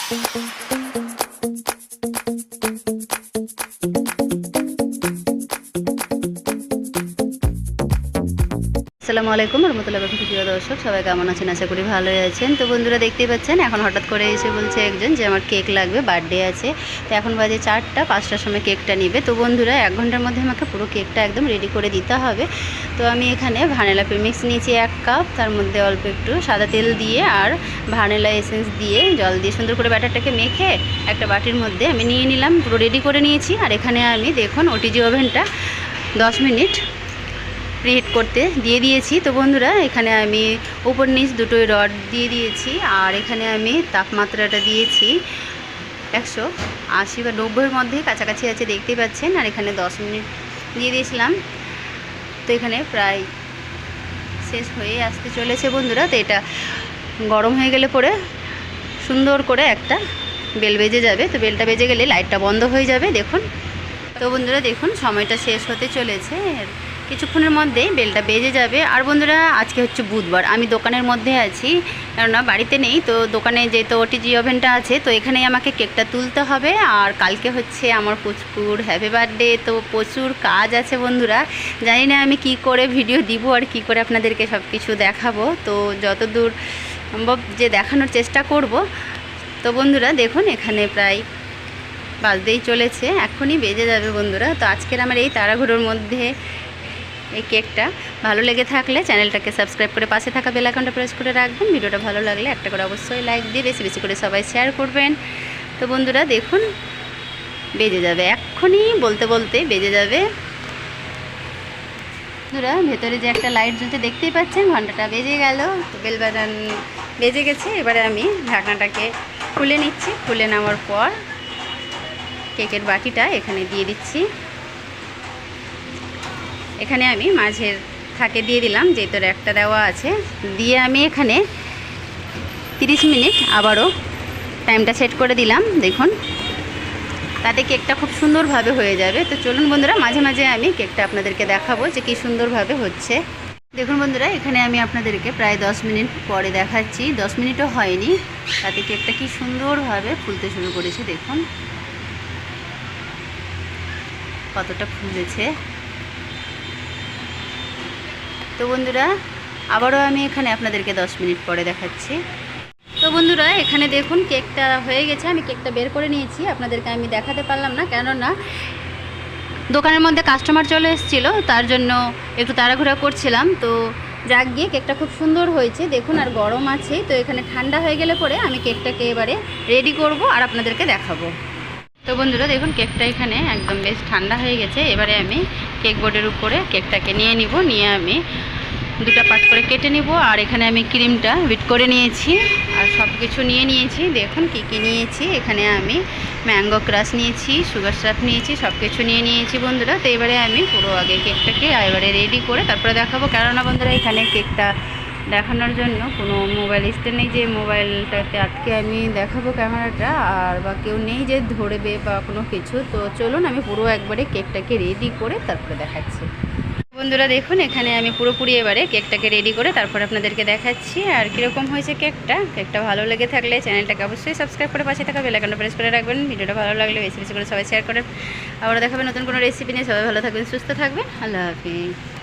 আসসালামু আলাইকুম রহমতুল্লাহ বরকাতুহু। প্রিয় দর্শক, সবাই কেমন আছেন? আশা করি ভালোই আছেন। তো বন্ধুরা, দেখতেই পাচ্ছেন এখন হঠাৎ করে এসে বলছে একজন যে আমার কেক লাগবে, বার্থডে আছে। তো এখন বাজে 4টা, 5টার সময় কেকটা নেবে। তো বন্ধুরা, 1 ঘন্টার মধ্যে আমাকে পুরো কেকটা একদম রেডি করে দিতে হবে। তো আমি এখানে ভ্যানিলা প্রিমিক্স নিয়েছি 1 কাপ, তার মধ্যে অল্প একটু সাদা তেল দিয়ে আর ভ্যানিলা এসেন্স দিয়ে জল দিয়ে সুন্দর করে ব্যাটারটাকে মেখে একটা বাটির মধ্যে আমি নিয়ে নিলাম, পুরো রেডি করে নিয়েছি। আর এখানে আমি দেখুন ওটিজি ওভেনটা 10 মিনিট প্রিহিট করতে দিয়ে দিয়েছি। তো বন্ধুরা, এখানে আমি উপর নিচ দুটোই রড দিয়ে দিয়েছি আর এখানে আমি তাপমাত্রাটা দিয়েছি 180 বা 90-এর মধ্যে কাছাকাছি আছে, দেখতেই পাচ্ছেন। আর এখানে 10 মিনিট দিয়ে দিয়েছিলাম। তো এখানে প্রায় শেষ হয়ে আসতে চলেছে বন্ধুরা। তো এটা গরম হয়ে গেলে পরে সুন্দর করে একটা বেল বেজে যাবে। তো বেলটা বেজে গেলে লাইটটা বন্ধ হয়ে যাবে, দেখুন। তো বন্ধুরা দেখুন, সময়টা শেষ হতে চলেছে, কিছুক্ষণের মধ্যেই বেলটা বেজে যাবে। আর বন্ধুরা, আজকে হচ্ছে বুধবার, আমি দোকানের মধ্যে আছি, কেননা বাড়িতে নেই। তো দোকানে যেহেতু ওটিজি ওভেনটা আছে, তো এখানেই আমাকে কেকটা তুলতে হবে। আর কালকে হচ্ছে আমার পুচকুর হ্যাপি বার্থডে, তো প্রচুর কাজ আছে বন্ধুরা। জানি না আমি কি করে ভিডিও দিব আর কি করে আপনাদেরকে সব কিছু দেখাবো। তো যতদূর সম্ভব যে দেখানোর চেষ্টা করব। তো বন্ধুরা দেখুন, এখানে প্রায় বাজতেই চলেছে, এখনই বেজে যাবে বন্ধুরা। তো আজকের আমার এই তাড়াহুড়োর মধ্যে এই কেকটা ভালো লেগে থাকলে চ্যানেলটাকে সাবস্ক্রাইব করে পাশে থাকা বেল আইকনটা প্রেস করে রাখবেন। ভিডিওটা ভালো লাগলে একটা করে অবশ্যই লাইক দিয়ে বেশি বেশি করে সবাই শেয়ার করবেন। তো বন্ধুরা দেখুন, বেজে যাবে এক্ষুনি, বলতে বলতে বেজে যাবে বন্ধুরা। ভেতরে যে একটা লাইট জ্বলছে দেখতেই পাচ্ছেন, ঘন্টাটা বেজে গেল। তো বেল বাটন বেজে গেছে। এবারে আমি ঢাকনাটাকে খুলে নিচ্ছি। খুলে নেওয়ার পর কেকের বাটিটা এখানে দিয়ে দিচ্ছি। এখানে আমি মাঝের থাকে দিয়ে দিলাম, যেহেতু একটা দেওয়া আছে, দিয়ে আমি এখানে 30 মিনিট আবারও টাইমটা সেট করে দিলাম। দেখুন, তাতে কেকটা খুব সুন্দরভাবে হয়ে যাবে। তো চলুন বন্ধুরা, মাঝে মাঝে আমি কেকটা আপনাদেরকে দেখাবো যে কী সুন্দরভাবে হচ্ছে। দেখুন বন্ধুরা, এখানে আমি আপনাদেরকে প্রায় 10 মিনিট পরে দেখাচ্ছি। 10 মিনিটও হয়নি, তাতে কেকটা কি সুন্দরভাবে ফুলতে শুরু করেছে। দেখুন কতটা ফুলেছে। তো বন্ধুরা, আবারও আমি এখানে আপনাদেরকে 10 মিনিট পরে দেখাচ্ছি। তো বন্ধুরা, এখানে দেখুন কেকটা হয়ে গেছে। আমি কেকটা বের করে নিয়েছি, আপনাদেরকে আমি দেখাতে পারলাম না, কেননা দোকানের মধ্যে কাস্টমার চলে এসেছিলো, তার জন্য একটু তাড়াহুড়া করছিলাম। তো যাক গিয়ে কেকটা খুব সুন্দর হয়েছে দেখুন। আর গরম আছে, তো এখানে ঠান্ডা হয়ে গেলে পরে আমি কেকটাকে এবারে রেডি করব আর আপনাদেরকে দেখাবো। তো বন্ধুরা দেখুন, কেকটা এখানে একদম বেশ ঠান্ডা হয়ে গেছে। এবারে আমি কেক বোর্ডের উপরে কেকটাকে নিয়ে নিব, নিয়ে আমি 2টা পার্ট করে কেটে নিব। আর এখানে আমি ক্রিমটা বিট করে নিয়েছি আর সব কিছু নিয়ে নিয়েছি। দেখুন কি কি নিয়েছি, এখানে আমি ম্যাঙ্গো ক্রাশ নিয়েছি, সুগার সিরাপ নিয়েছি, সব কিছু নিয়ে নিয়েছি বন্ধুরা। তো এবারে আমি পুরো আগে কেকটাকে এবারে রেডি করে তারপরে দেখাবো, কেননা বন্ধুরা এখানে কেকটা দেখানোর জন্য কোনো মোবাইল স্ট্যান্ড নেই যে মোবাইলটাতে আটকে আমি দেখাবো ক্যামেরাটা, আর বা কেউ নেই যে ধরবে বা কোনো কিছু। তো চলুন আমি পুরো একবারে কেকটাকে রেডি করে তারপরে দেখাচ্ছি। বন্ধুরা দেখুন, এখানে আমি পুরোপুরি এবারে কেকটাকে রেডি করে তারপর আপনাদেরকে দেখাচ্ছি। আর কীরকম হয়েছে কেকটা ভালো লেগে থাকলে চ্যানেলটাকে অবশ্যই সাবস্ক্রাইব করে পাশে থাকা বেল আইকনটা প্রেস করে রাখবেন। ভিডিওটা ভালো লাগলে বেশি বেশি করে সবাই শেয়ার করেন। আবার দেখাবেন নতুন কোনো রেসিপি নিয়ে। সবাই ভালো থাকবেন, সুস্থ থাকবেন। আল্লাহ হাফিজ।